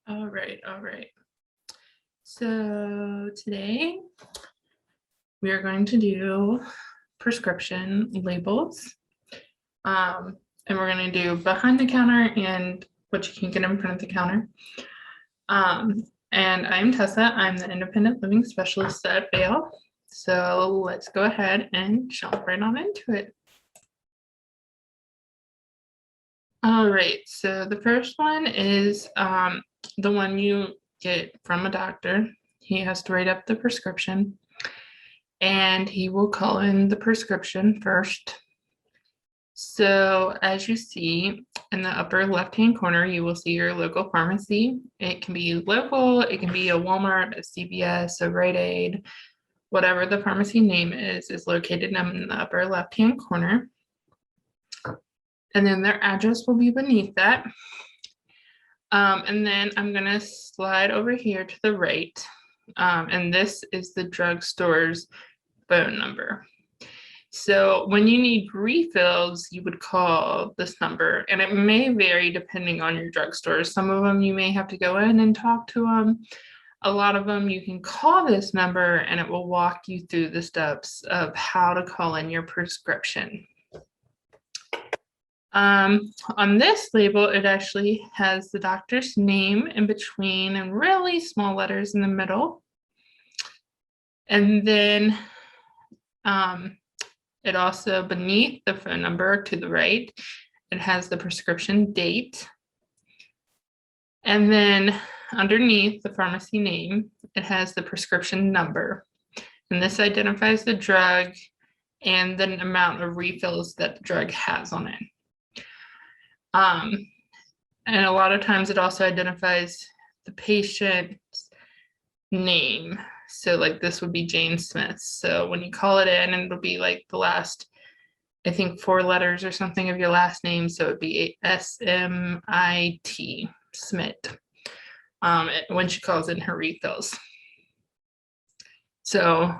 All right, all right. So today we are going to do prescription labels. And we're going to do behind the counter and what you can get in front of the counter. And I'm Tessa. I'm the independent living specialist at Vail. So let's go ahead and jump right on into it. All right, so the first one is the one you get from a doctor. He has to write up the prescription and he will call in the prescription first. So as you see in the upper left-hand corner, you will see your local pharmacy. It can be local, it can be a Walmart, a CVS, a Rite Aid, whatever the pharmacy name is located in the upper left-hand corner. And then their address will be beneath that. And then I'm gonna slide over here to the right. And this is the drugstore's phone number. So when you need refills, you would call this number, and it may vary depending on your drugstore. Some of them you may have to go in and talk to them. A lot of them you can call this number and it will walk you through the steps of how to call in your prescription. On this label, it actually has the doctor's name in between and really small letters in the middle. And then it also, beneath the phone number to the right, it has the prescription date. And then underneath the pharmacy name, it has the prescription number. And this identifies the drug and the amount of refills that the drug has on it. And a lot of times it also identifies the patient's name. So like this would be Jane Smith. So when you call it in, it'll be like the last, I think 4 letters or something of your last name. So it'd be S-M-I-T, Smith, when she calls in her refills. So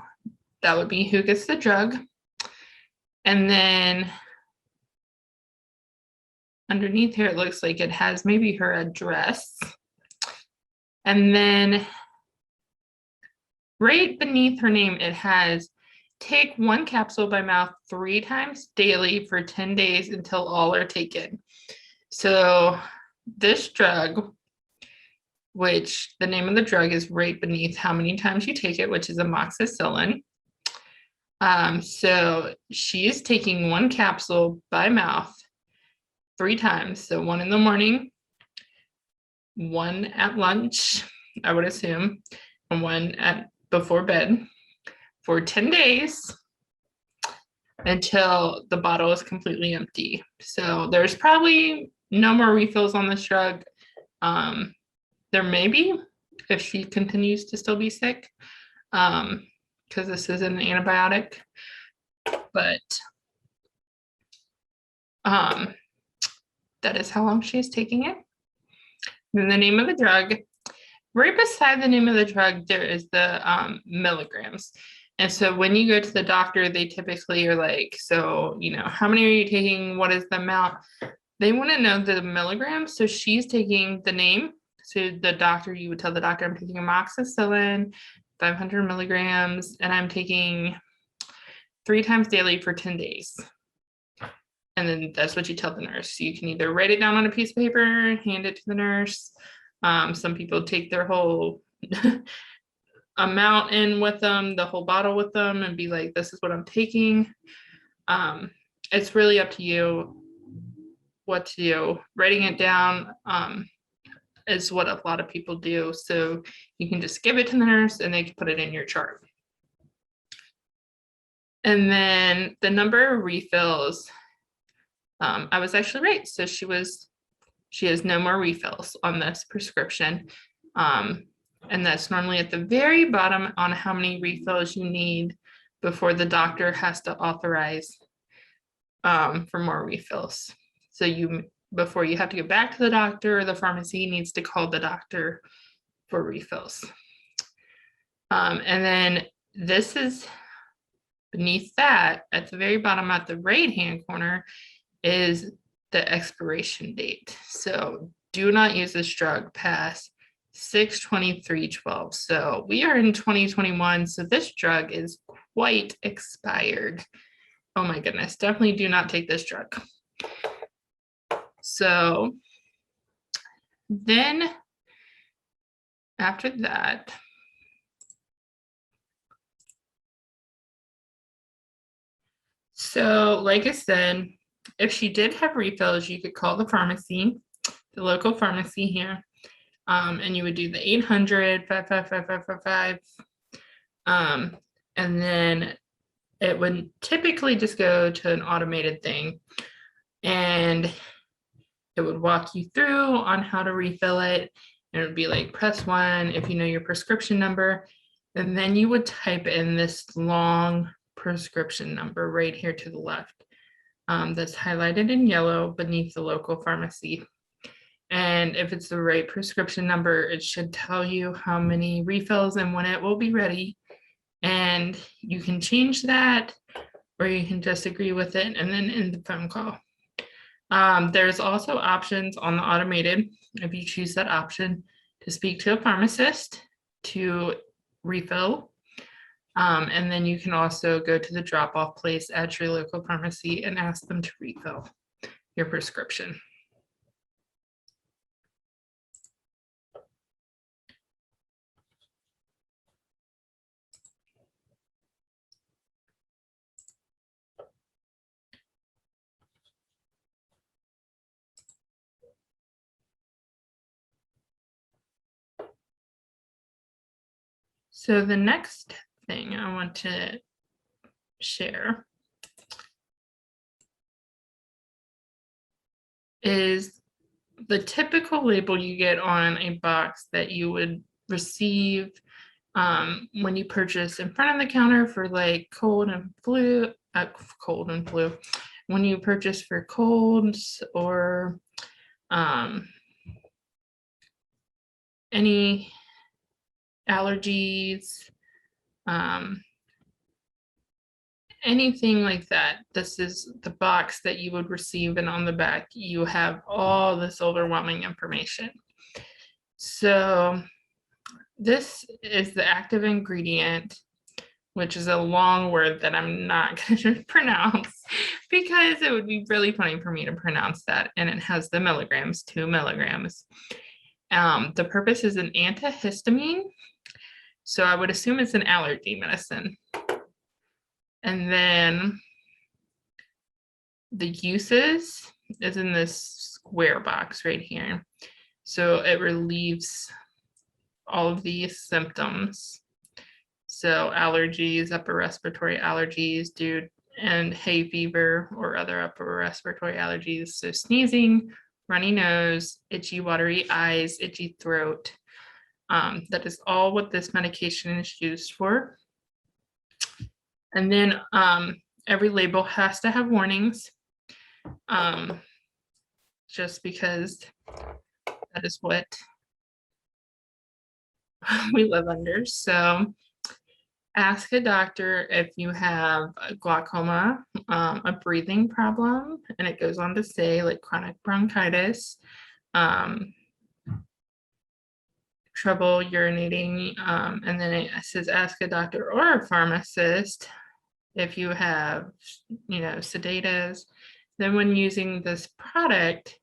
that would be who gets the drug. And then underneath here, it looks like it has maybe her address. And then right beneath her name, it has take 1 capsule by mouth 3 times daily for 10 days until all are taken. So this drug, which the name of the drug is right beneath how many times you take it, which is amoxicillin. So she is taking 1 capsule by mouth 3 times. So 1 in the morning, 1 at lunch, I would assume, and 1 before bed for 10 days until the bottle is completely empty. So there's probably no more refills on this drug. There may be if she continues to still be sick, because this is an antibiotic, but that is how long she is taking it. Then the name of the drug. Right beside the name of the drug, there is the milligrams. And so when you go to the doctor, they typically are like, so, you know, how many are you taking? What is the amount? They want to know the milligrams. So she's taking the name. So the doctor, you would tell the doctor, I'm taking amoxicillin, 500 milligrams, and I'm taking 3 times daily for 10 days. And then that's what you tell the nurse. You can either write it down on a piece of paper, hand it to the nurse. Some people take their whole amount in with them, the whole bottle with them, and be like, this is what I'm taking. It's really up to you what to do. Writing it down is what a lot of people do. So you can just give it to the nurse and they can put it in your chart. And then the number of refills, I was actually right. So she has no more refills on this prescription. And that's normally at the very bottom on how many refills you need before the doctor has to authorize for more refills. So before you have to go back to the doctor, the pharmacy needs to call the doctor for refills. And then this is beneath that at the very bottom at the right hand corner is the expiration date. So do not use this drug past 6/23/12. So we are in 2021. So this drug is quite expired. Oh my goodness, definitely do not take this drug. So then after that, so like I said, if she did have refills, you could call the pharmacy, the local pharmacy here, and you would do the 800-555-555, and then it would typically just go to an automated thing, and it would walk you through on how to refill it. And it would be like, press 1 if you know your prescription number, and then you would type in this long prescription number right here to the left, that's highlighted in yellow beneath the local pharmacy. And if it's the right prescription number, it should tell you how many refills and when it will be ready. And you can change that, or you can just agree with it and then end the phone call. There's also options on the automated, if you choose that option, to speak to a pharmacist to refill. And then you can also go to the drop-off place at your local pharmacy and ask them to refill your prescription. So the next thing I want to share is the typical label you get on a box that you would receive when you purchase in front of the counter for like cold and flu, when you purchase for colds or any allergies, anything like that. This is the box that you would receive, and on the back you have all this overwhelming information. So this is the active ingredient, which is a long word that I'm not going to pronounce because it would be really funny for me to pronounce that. And it has the milligrams, 2 milligrams. The purpose is an antihistamine. So I would assume it's an allergy medicine. And then the uses is in this square box right here. So it relieves all of these symptoms. So allergies, upper respiratory allergies, and hay fever or other upper respiratory allergies. So sneezing, runny nose, itchy, watery eyes, itchy throat. That is all what this medication is used for. And then every label has to have warnings, just because that is what we live under. So ask a doctor if you have a glaucoma, a breathing problem, and it goes on to say like chronic bronchitis, trouble urinating, and then it says ask a doctor or a pharmacist if you have, sedatives. Then when using this product,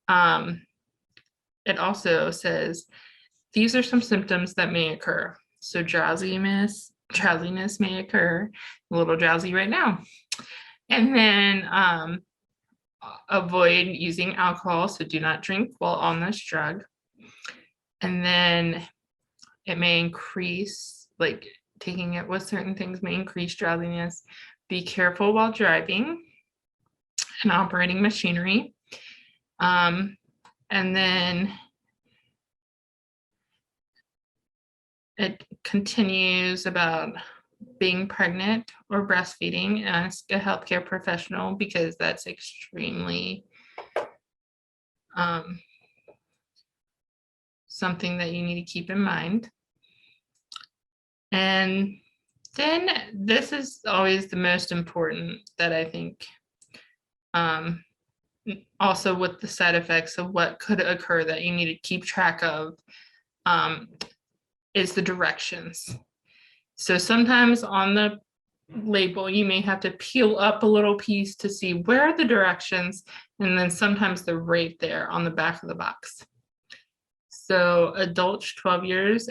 it also says these are some symptoms that may occur. So drowsiness may occur, a little drowsy right now. And then avoid using alcohol, so do not drink while on this drug. And then it may increase, like taking it with certain things may increase drowsiness. Be careful while driving and operating machinery. And then it continues about being pregnant or breastfeeding. Ask a healthcare professional because that's extremely something that you need to keep in mind. And then this is always the most important that I think, also with the side effects of what could occur that you need to keep track of. is the directions. So sometimes on the label, you may have to peel up a little piece to see where are the directions, and then sometimes they're right there on the back of the box. So adults 12 years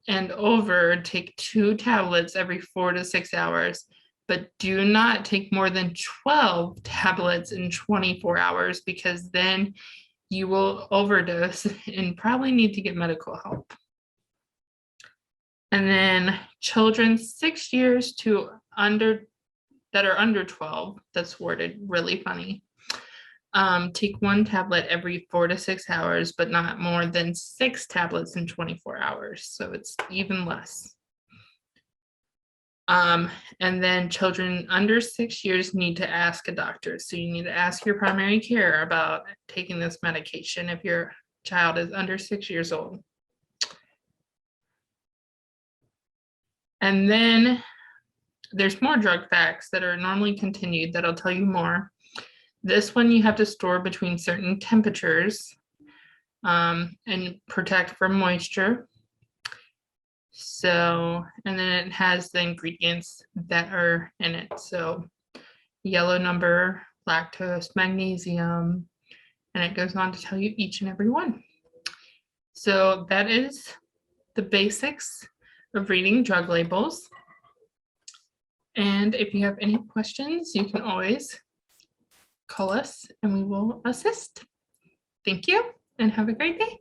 and over take 2 tablets every 4 to 6 hours, but do not take more than 12 tablets in 24 hours, because then you will overdose and probably need to get medical help. And then children 6 years to under that are under 12, that's worded really funny, take 1 tablet every 4 to 6 hours, but not more than 6 tablets in 24 hours. So it's even less. And then children under 6 years need to ask a doctor. So you need to ask your primary care about taking this medication if your child is under 6 years old. And then there's more drug facts that are normally continued that I'll tell you more. This one you have to store between certain temperatures and protect from moisture. So, and then it has the ingredients that are in it. So yellow number, lactose, magnesium, and it goes on to tell you each and every one. So that is the basics of reading drug labels. And if you have any questions, you can always call us and we will assist. Thank you and have a great day.